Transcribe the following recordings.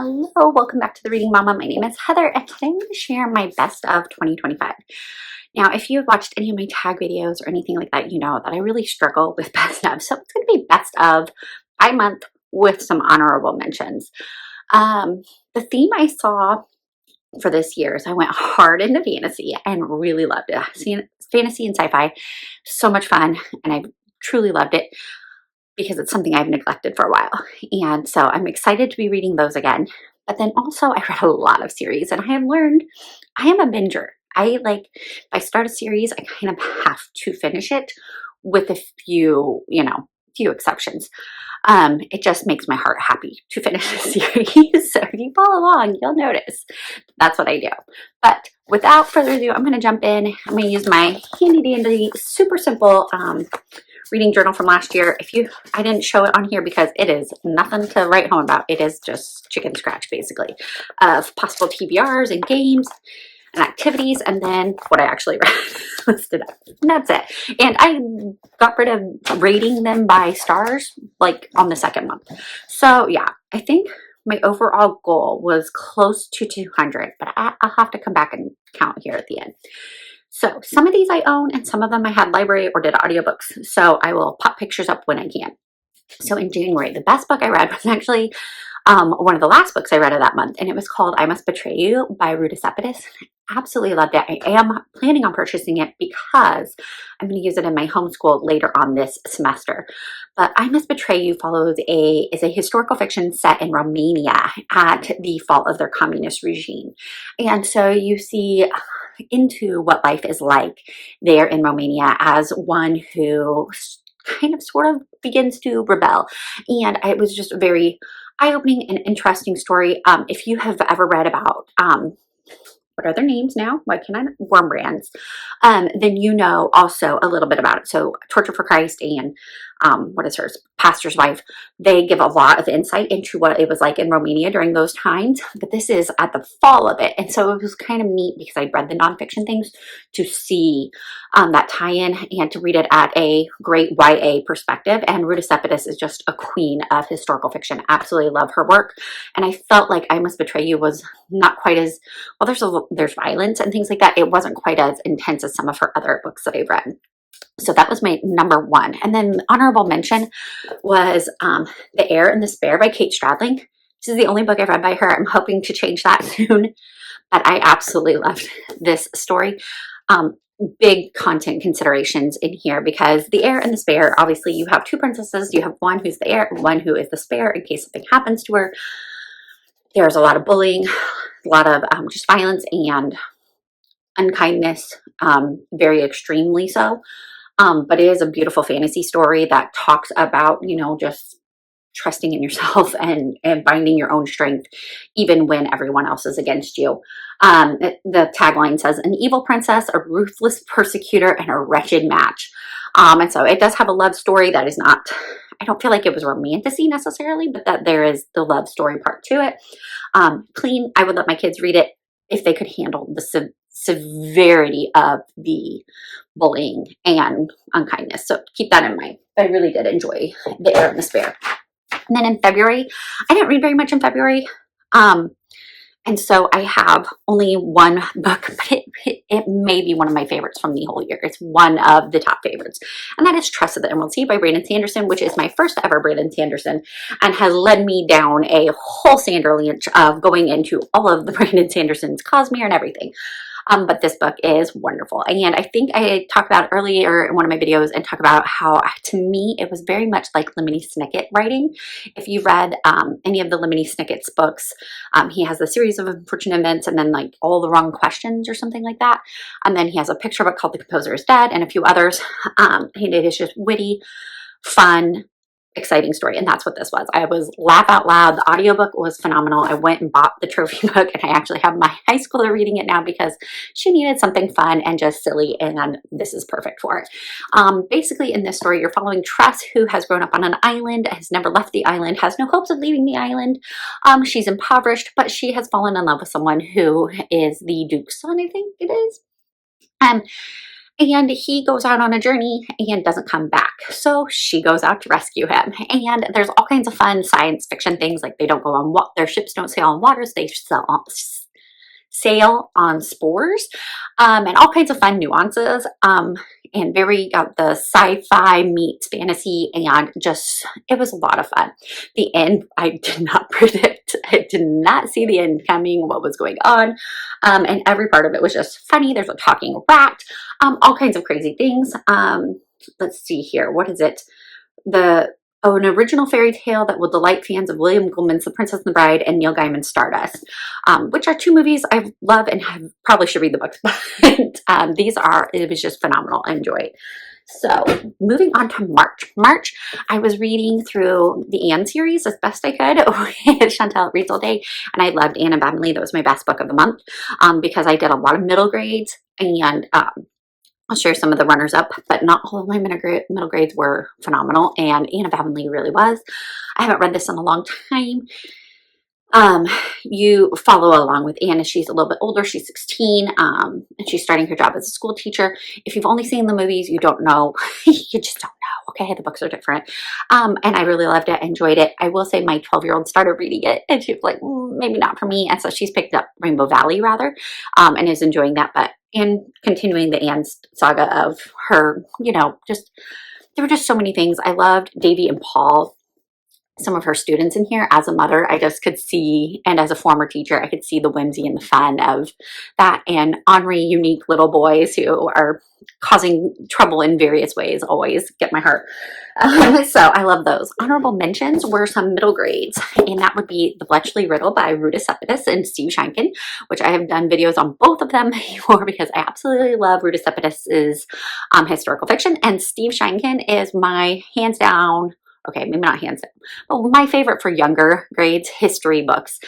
Hello, welcome back to the Reading Mama. My name is Heather, and today I'm going to share my best of 2025. Now, if you've watched any of my tag videos or anything like that, you know that I really struggle with best of. So it's going to be best of by month with some honorable mentions. The theme I saw for this year is I went hard into fantasy and really loved it. Fantasy and sci-fi, so much fun, and I truly loved it, because it's something I've neglected for a while. And so I'm excited to be reading those again. But then also I read a lot of series, and I have learned I am a binger. If I start a series, I kind of have to finish it with a few exceptions. It just makes my heart happy to finish a series. So if you follow along, you'll notice that's what I do. But without further ado, I'm going to jump in. I'm going to use my handy dandy, super simple reading journal from last year. I didn't show it on here because it is nothing to write home about. It is just chicken scratch, basically, of possible TBRs and games and activities, and then what I actually read listed up. And that's it. And I got rid of rating them by stars like on the second month. So yeah, I think my overall goal was close to 200, but I'll have to come back and count here at the end. So some of these I own, and some of them I had library or did audiobooks. So I will pop pictures up when I can. So in January, the best book I read was actually one of the last books I read of that month, and it was called I Must Betray You by Ruta Sepetys. Absolutely loved it. I am planning on purchasing it because I'm going to use it in my homeschool later on this semester. But I Must Betray You is a historical fiction set in Romania at the fall of their communist regime. And so you see into what life is like there in Romania as one who kind of sort of begins to rebel. And it was just a very eye-opening and interesting story. If you have ever read about what are their names now? Why can't I? Wormbrands. Then you know also a little bit about it. So Torture for Christ and what is hers? Pastor's Wife. They give a lot of insight into what it was like in Romania during those times. But this is at the fall of it. And so it was kind of neat because I read the nonfiction things to see that tie-in and to read it at a great YA perspective. And Ruta Sepetys is just a queen of historical fiction. Absolutely love her work. And I felt like I Must Betray You was not quite as, well, there's violence and things like that. It wasn't quite as intense as some of her other books that I've read. So that was my number one. And then honorable mention was The Heir and the Spare by Kate Stradling. This is the only book I've read by her. I'm hoping to change that soon. But I absolutely loved this story. Big content considerations in here because The Heir and the Spare, obviously you have two princesses. You have one who's the heir, one who is the spare in case something happens to her. There's a lot of bullying, a lot of just violence and unkindness, very extremely so. But it is a beautiful fantasy story that talks about, just trusting in yourself and finding your own strength, even when everyone else is against you. The tagline says, an evil princess, a ruthless persecutor, and a wretched match. And so it does have a love story that is not, I don't feel like it was romantic-y necessarily, but that there is the love story part to it. Clean. I would let my kids read it if they could handle the severity of the bullying and unkindness. So keep that in mind. I really did enjoy The Heir and the Spare. And then in February, I didn't read very much in February. And so I have only one book, but it may be one of my favorites from the whole year. It's one of the top favorites. And that is Tress of the Emerald Sea by Brandon Sanderson, which is my first ever Brandon Sanderson and has led me down a whole Sanderlinch of going into all of the Brandon Sanderson's Cosmere and everything. But this book is wonderful. And I think I talked about it earlier in one of my videos and talk about how, to me, it was very much like Lemony Snicket writing. If you read any of the Lemony Snicket's books, he has a series of unfortunate events and then like All the Wrong Questions or something like that. And then he has a picture book called The Composer is Dead and a few others. And it is just witty, fun, exciting story, and that's what this was. I was laugh out loud. The audiobook was phenomenal. I went and bought the trophy book, and I actually have my high schooler reading it now because she needed something fun and just silly, and this is perfect for it. Basically, in this story, you're following Tress, who has grown up on an island, has never left the island, has no hopes of leaving the island. She's impoverished, but she has fallen in love with someone who is the Duke's son, I think it is. and he goes out on a journey and doesn't come back. So she goes out to rescue him. And there's all kinds of fun science fiction things, like they don't go on their ships don't sail on waters, they sail on spores, and all kinds of fun nuances, and very the sci-fi meets fantasy, and just it was a lot of fun. The end I did not predict. I did not see the end coming, what was going on, and every part of it was just funny. There's a talking rat, all kinds of crazy things. Let's see here, what is it? An original fairy tale that will delight fans of William Goldman's The Princess and the Bride and Neil Gaiman's Stardust, which are two movies I love and probably should read the books, but it was just phenomenal. I enjoy it. So moving on to March, I was reading through the Anne series as best I could with Chantel Reads All Day, and I loved Anne of Avonlea. That was my best book of the month, because I did a lot of middle grades, and I'll share some of the runners up, but not all of my middle grades were phenomenal, and Anne of Avonlea really was. I haven't read this in a long time. You follow along with Anne as she's a little bit older. She's 16, and she's starting her job as a school teacher. If you've only seen the movies, you don't know. You just don't know. Okay, the books are different. And I really loved it, enjoyed it. I will say my 12-year-old started reading it, and she was like, maybe not for me. And so she's picked up Rainbow Valley rather, and is enjoying that. But in continuing the Anne saga of her, just there were just so many things. I loved Davy and Paul, some of her students in here. As a mother, I just could see, and as a former teacher, I could see the whimsy and the fun of that, and ornery, unique little boys who are causing trouble in various ways always get my heart. So I love those. Honorable mentions were some middle grades, and that would be The Bletchley Riddle by Ruta Sepetys and Steve Sheinkin, which I have done videos on both of them before because I absolutely love Ruta Sepetys' historical fiction, and Steve Sheinkin is my hands down, okay, maybe not hands down, but my favorite for younger grades history books.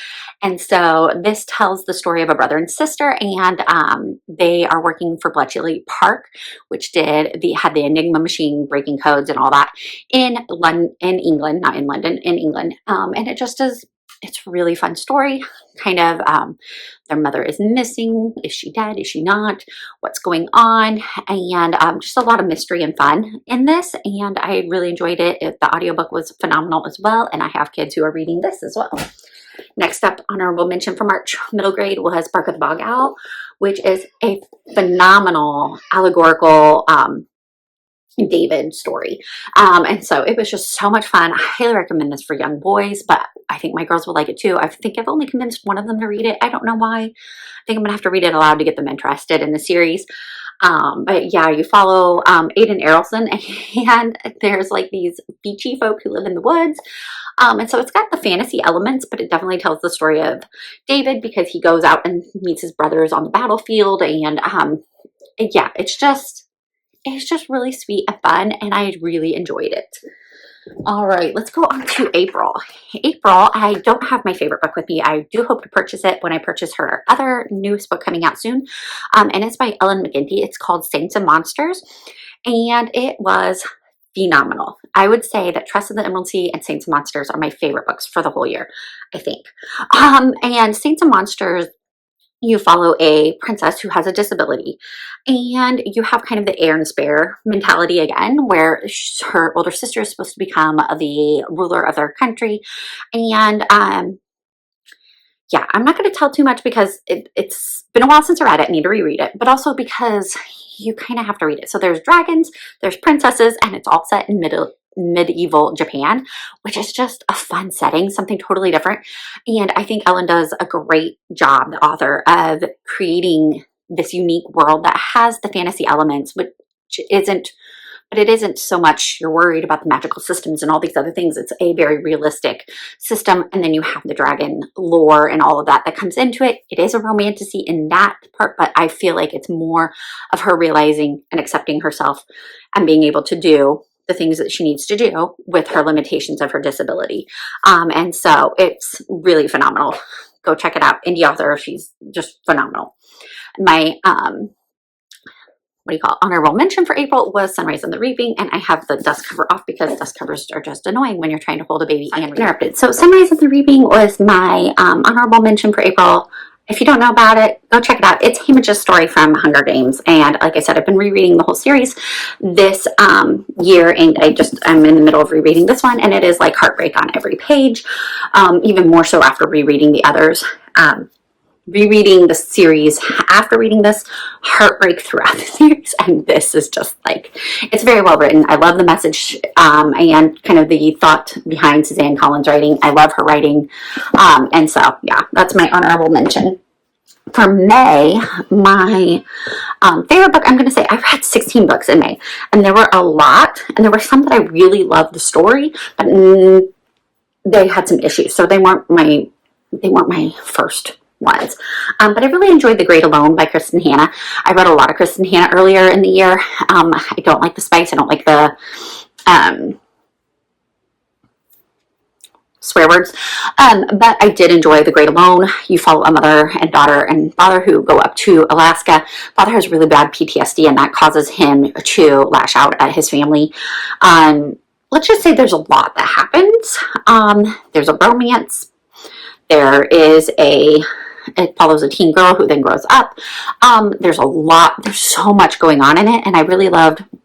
And so this tells the story of a brother and sister, and they are working for Bletchley Park, which had the Enigma machine breaking codes and all that in England, not in London, in England. And it just is, it's a really fun story. Kind of, their mother is missing. Is she dead? Is she not? What's going on? And just a lot of mystery and fun in this. And I really enjoyed it. The audiobook was phenomenal as well. And I have kids who are reading this as well. Next up, honorable mention for March middle grade was Bark of the Bog Owl, which is a phenomenal allegorical David story. And so it was just so much fun. I highly recommend this for young boys, but I think my girls will like it too. I think I've only convinced one of them to read it. I don't know why. I think I'm gonna have to read it aloud to get them interested in the series. But yeah, you follow Aiden Errolson, and there's like these beachy folk who live in the woods. And so it's got the fantasy elements, but it definitely tells the story of David because he goes out and meets his brothers on the battlefield. And yeah, it's just really sweet and fun, and I really enjoyed it. All right, let's go on to April. April, I don't have my favorite book with me. I do hope to purchase it when I purchase her other newest book coming out soon. And it's by Ellen McGinty. It's called Saints and Monsters, and it was phenomenal. I would say that Tress of the Emerald Sea and Saints and Monsters are my favorite books for the whole year, I think. And Saints and Monsters, you follow a princess who has a disability, and you have kind of the heir and spare mentality again, where her older sister is supposed to become the ruler of their country. And yeah, I'm not going to tell too much because it's been a while since I read it. I need to reread it, but also because you kind of have to read it. So there's dragons, there's princesses, and it's all set in medieval Japan, which is just a fun setting, something totally different. And I think Ellen does a great job, the author, of creating this unique world that has the fantasy elements, which isn't, but it isn't so much you're worried about the magical systems and all these other things. It's a very realistic system. And then you have the dragon lore and all of that comes into it. It is a romantasy in that part, but I feel like it's more of her realizing and accepting herself and being able to do the things that she needs to do with her limitations of her disability. And so it's really phenomenal. Go check it out. Indie author, she's just phenomenal. My, honorable mention for April was Sunrise and the Reaping, and I have the dust cover off because dust covers are just annoying when you're trying to hold a baby and interrupted. So Sunrise and the Reaping was my honorable mention for April. if you don't know about it, go check it out. It's Haymitch's story from Hunger Games. And like I said, I've been rereading the whole series this year, and I'm in the middle of rereading this one, and it is like heartbreak on every page, even more so after rereading the others. Rereading the series after reading this, heartbreak throughout the series, and this is just like, it's very well written. I love the message and kind of the thought behind Suzanne Collins' writing. I love her writing, and so yeah, that's my honorable mention. For May, my favorite book, I'm going to say I read 16 books in May, and there were a lot, and there were some that I really loved the story, but they had some issues, so they weren't my first ones. But I really enjoyed The Great Alone by Kristin Hannah. I read a lot of Kristin Hannah earlier in the year. I don't like the spice. I don't like the swear words. But I did enjoy The Great Alone. You follow a mother and daughter and father who go up to Alaska. Father has really bad PTSD, and that causes him to lash out at his family. Let's just say there's a lot that happens. There's a romance. It follows a teen girl who then grows up. There's so much going on in it, and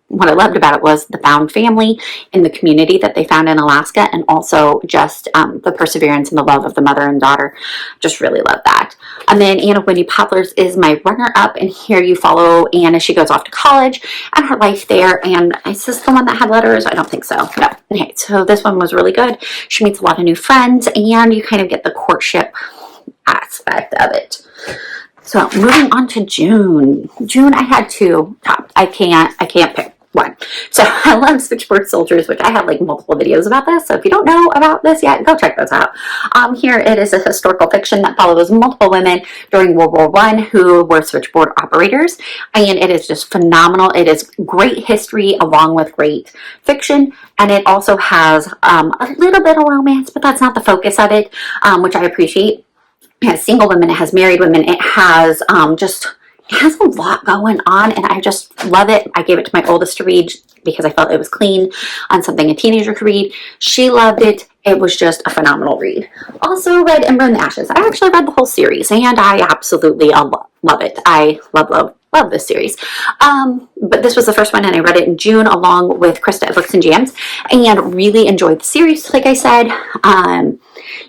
what I loved about it was the found family in the community that they found in Alaska, and also just the perseverance and the love of the mother and daughter. Just really love that. And then Anna Winnie Poplars is my runner-up, and here you follow Anne as she goes off to college and her life there. And is this the one that had letters? I don't think so. No. Okay, so this one was really good. She meets a lot of new friends, and you kind of get the courtship aspect of it. So moving on to June. June, I had two top. I can't pick one. So I love Switchboard Soldiers, which I have like multiple videos about this. So if you don't know about this yet, go check those out. Here it is a historical fiction that follows multiple women during World War I who were switchboard operators. And it is just phenomenal. It is great history along with great fiction. And it also has a little bit of romance, but that's not the focus of it, which I appreciate. It has single women, it has married women, it has it has a lot going on, and I just love it. I gave it to my oldest to read because I felt it was clean on something a teenager could read. She loved it. It was just a phenomenal read. Also read Ember in the Ashes. I actually read the whole series, and I absolutely love it. I love this series. But this was the first one, and I read it in June along with Krista at Books and Jams, and really enjoyed the series. Like I said,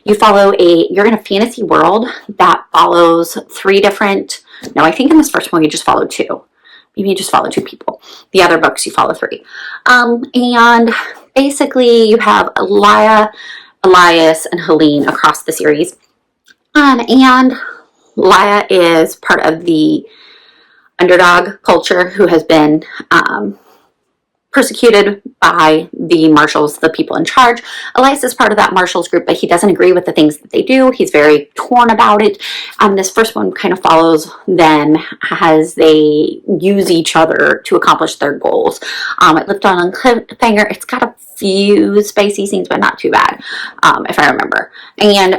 you're in a fantasy world that follows I think in this first one you just follow two. Maybe you just follow two people. The other books you follow three. And basically you have Elias, and Helene across the series. And Laia is part of the underdog culture who has been persecuted by the marshals, the people in charge. Elias is part of that marshals group, but he doesn't agree with the things that they do. He's very torn about it. This first one kind of follows them as they use each other to accomplish their goals. It lived on cliffhanger. It's got a few spicy scenes, but not too bad, if I remember. And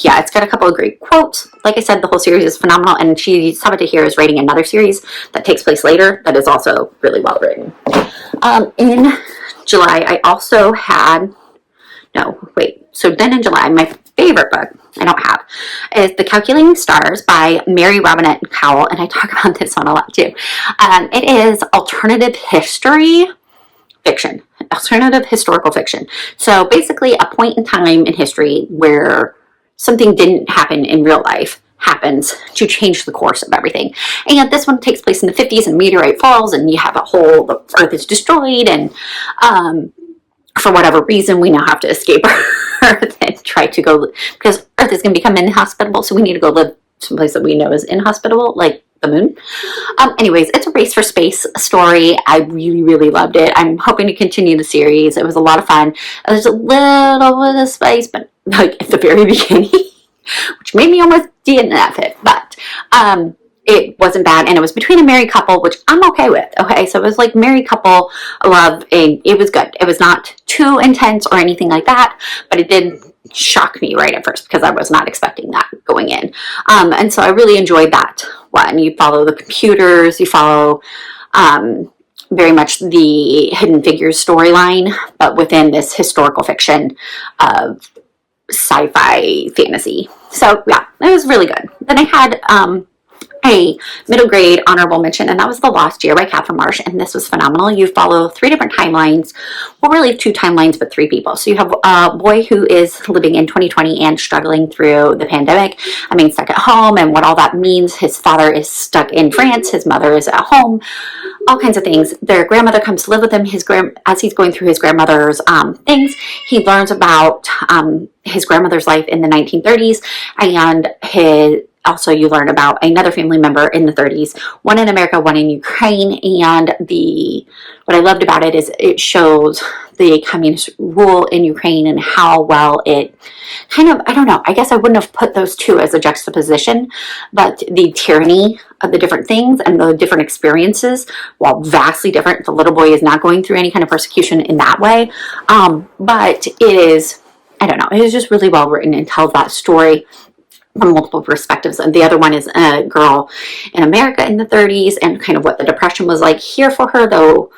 yeah, it's got a couple of great quotes. Like I said, the whole series is phenomenal, and Sabaa Tahir is writing another series that takes place later that is also really well written. In July, I also had, so then in July, my favorite book, is The Calculating Stars by Mary Robinette Kowal, and I talk about this one a lot too. It is alternative historical fiction. So basically a point in time in history where something didn't happen in real life happens to change the course of everything. And this one takes place in the 50s, and a meteorite falls, and you have the Earth is destroyed, and for whatever reason, we now have to escape Earth and try to go, because Earth is going to become inhospitable, so we need to go live someplace that we know is inhospitable, like the moon. Anyways, it's a race for space story. I really, really loved it. I'm hoping to continue the series. It was a lot of fun. There's a little bit of spice, but like at the very beginning, which made me almost DNF it, but it wasn't bad, and it was between a married couple, which I'm okay with. Okay, so it was like married couple love, and it was good. It was not too intense or anything like that, but it did shock me right at first because I was not expecting that going in. And so I really enjoyed that one. You follow the computers, you follow very much the Hidden Figures storyline, but within this historical fiction of sci-fi fantasy. So yeah, it was really good. Then I had a middle grade honorable mention, and that was The Lost Year by Katherine Marsh, and this was phenomenal. You follow 3 different timelines, well, really 2 timelines, but 3 people. So you have a boy who is living in 2020 and struggling through the pandemic. I mean, stuck at home and what all that means. His father is stuck in France, his mother is at home, all kinds of things. Their grandmother comes to live with him. As he's going through his grandmother's things, he learns about his grandmother's life in the 1930s, and also you learn about another family member in the 30s, one in America, one in Ukraine. And what I loved about it is it shows the communist rule in Ukraine and how well it kind of, I don't know, I guess I wouldn't have put those two as a juxtaposition, but the tyranny of the different things and the different experiences, while vastly different, the little boy is not going through any kind of persecution in that way. But it is, I don't know, it is just really well written and tells that story from multiple perspectives. And the other one is a girl in America in the 30s and kind of what the Depression was like here for her, though.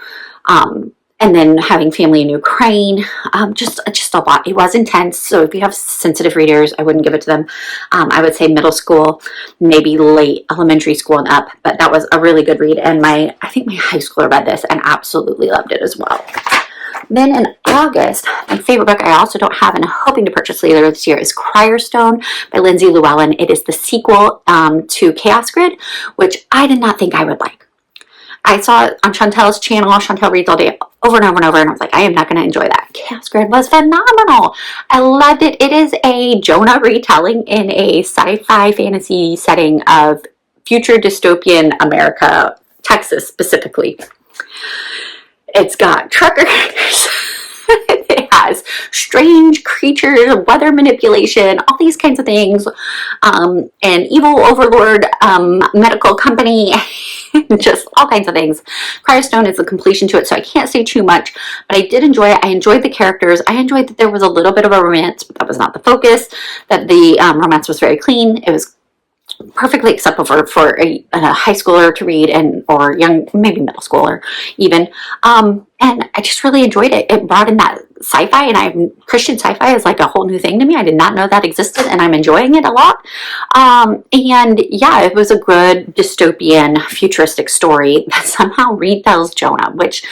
And then having family in Ukraine, just a lot. It was intense. So if you have sensitive readers, I wouldn't give it to them. I would say middle school, maybe late elementary school and up. But that was a really good read. And I think my high schooler read this and absolutely loved it as well. Then in August, my favorite book I also don't have and I'm hoping to purchase later this year is Stone by Lindsay Llewellyn. It is the sequel to Chaos Grid, which I did not think I would like. I saw it on Chantel's channel. Chantel reads all day over and over and over, and I was like, I am not going to enjoy that. Chaos Grid was phenomenal. I loved it. It is a Jonah retelling in a sci-fi fantasy setting of future dystopian America, Texas specifically. It's got truckers. It has strange creatures, weather manipulation, all these kinds of things. An evil overlord medical company, just all kinds of things. Stone is the completion to it, so I can't say too much, but I did enjoy it. I enjoyed the characters. I enjoyed that there was a little bit of a romance, but that was not the focus, that the romance was very clean. It was perfectly acceptable for a high schooler to read, or young, maybe middle schooler even. And I just really enjoyed it. It brought in that sci-fi, and Christian sci-fi is like a whole new thing to me. I did not know that existed, and I'm enjoying it a lot. And yeah, it was a good dystopian futuristic story that somehow retells Jonah, which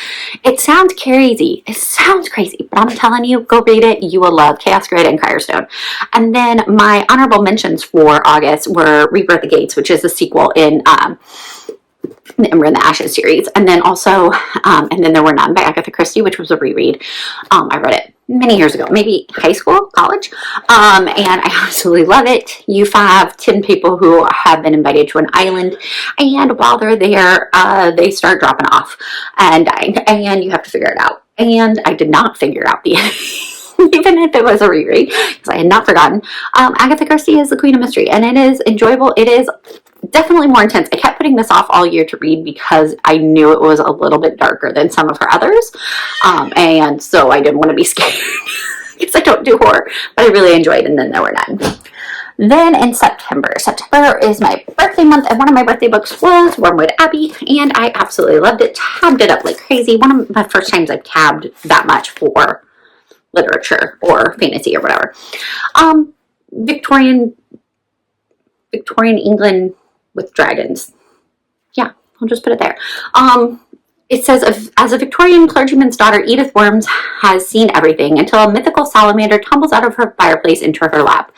it sounds crazy. It sounds crazy, but I'm telling you, go read it. You will love Chaos Grid and Stone. And then my honorable mentions for August were Rebirth the Gates, which is the sequel in the Ember and the Ashes series, and then also and then There Were None by Agatha Christie, which was a reread. I read it many years ago, maybe high school, college, and I absolutely love it. You have 10 people who have been invited to an island, and while they're there, they start dropping off, and you have to figure it out. And I did not figure out the ending. Even if it was a reread, because I had not forgotten. Agatha Christie is the queen of mystery, and it is enjoyable. It is definitely more intense. I kept putting this off all year to read because I knew it was a little bit darker than some of her others, and so I didn't want to be scared because I don't do horror, but I really enjoyed it. And then There Were None. Then in September is my birthday month, and one of my birthday books was Wormwood Abbey, and I absolutely loved it. Tabbed it up like crazy. One of my first times I've tabbed that much for literature or fantasy or whatever. Victorian England with dragons. Yeah, I'll just put it there. It says, as a Victorian clergyman's daughter, Edith Worms has seen everything until a mythical salamander tumbles out of her fireplace into her lap.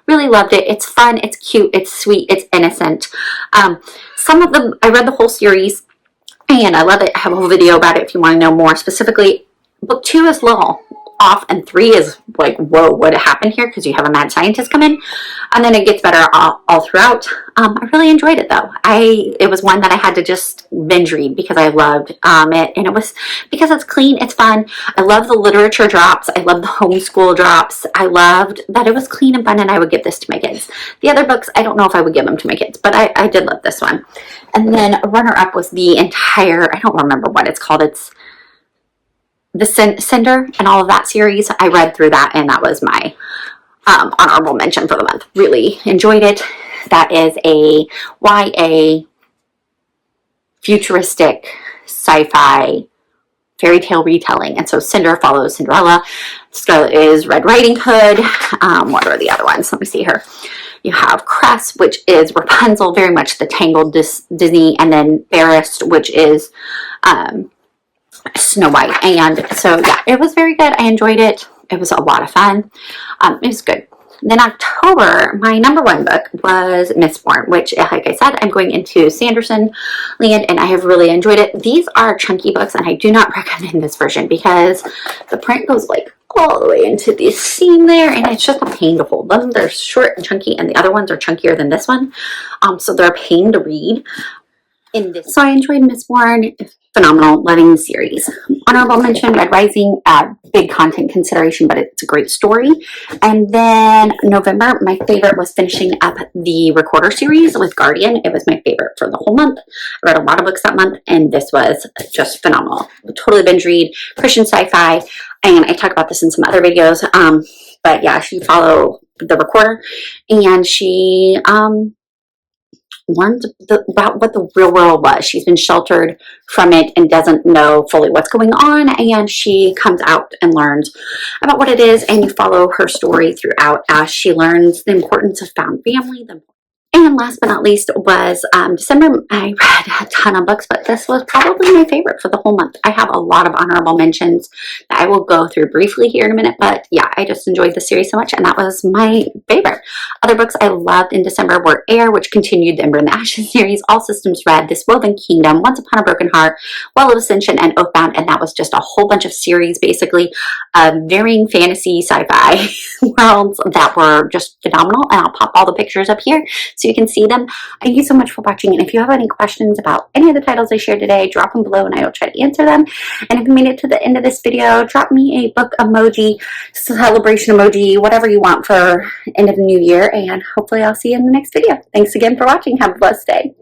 Really loved it. It's fun, it's cute, it's sweet, it's innocent. Some of them, I read the whole series, and I love it. I have a whole video about it if you want to know more specifically. Book 2 is little off, and 3 is like, whoa, what happened here? Because you have a mad scientist come in, and then it gets better all throughout. I really enjoyed it though. It was one that I had to just binge read because I loved it, and it was because it's clean, it's fun. I love the literature drops. I love the homeschool drops. I loved that it was clean and fun, and I would give this to my kids. The other books, I don't know if I would give them to my kids, but I did love this one. And then a runner-up was the entire, I don't remember what it's called. It's the Cinder and all of that series. I read through that, and that was my honorable mention for the month. Really enjoyed it. That is a YA futuristic sci-fi fairy tale retelling. And so Cinder follows Cinderella. Scarlet is Red Riding Hood. What are the other ones? Let me see here. You have Tress, which is Rapunzel, very much the Tangled Disney, and then Fairest, which is Snow White. And so, yeah, it was very good. I enjoyed it. It was a lot of fun. It was good. Then October, my #1 book was Mistborn, which, like I said, I'm going into Sanderson land, and I have really enjoyed it. These are chunky books, and I do not recommend this version because the print goes like all the way into the seam there, and it's just a pain to hold them. They're short and chunky, and the other ones are chunkier than this one, so they're a pain to read. So I enjoyed Mistborn. Phenomenal, loving the series. Honorable mention, Red Rising, big content consideration, but it's a great story. And then November, my favorite was finishing up the Recorder series with Guardian. It was my favorite for the whole month. I read a lot of books that month, and this was just phenomenal. Totally binge read, Christian sci-fi, and I talk about this in some other videos. But yeah, she followed the Recorder, and she learned about what the real world was. She's been sheltered from it and doesn't know fully what's going on, and she comes out and learns about what it is, and you follow her story throughout as she learns the importance of found family. And last but not least was December. I read a ton of books, but this was probably my favorite for the whole month. I have a lot of honorable mentions that I will go through briefly here in a minute, but yeah, I just enjoyed the series so much, and that was my favorite. Other books I loved in December were Heir, which continued the Ember and the Ashes series, All Systems Red, This Woven Kingdom, Once Upon a Broken Heart, Well of Ascension, and Oathbound, and that was just a whole bunch of series, basically, varying fantasy sci-fi worlds that were just phenomenal, and I'll pop all the pictures up here so you can see them. Thank you so much for watching, and if you have any questions about any of the titles I shared today, drop them below and I will try to answer them. And if you made it to the end of this video, drop me a book emoji, celebration emoji, whatever you want for end of the new year, and hopefully I'll see you in the next video. Thanks again for watching. Have a blessed day.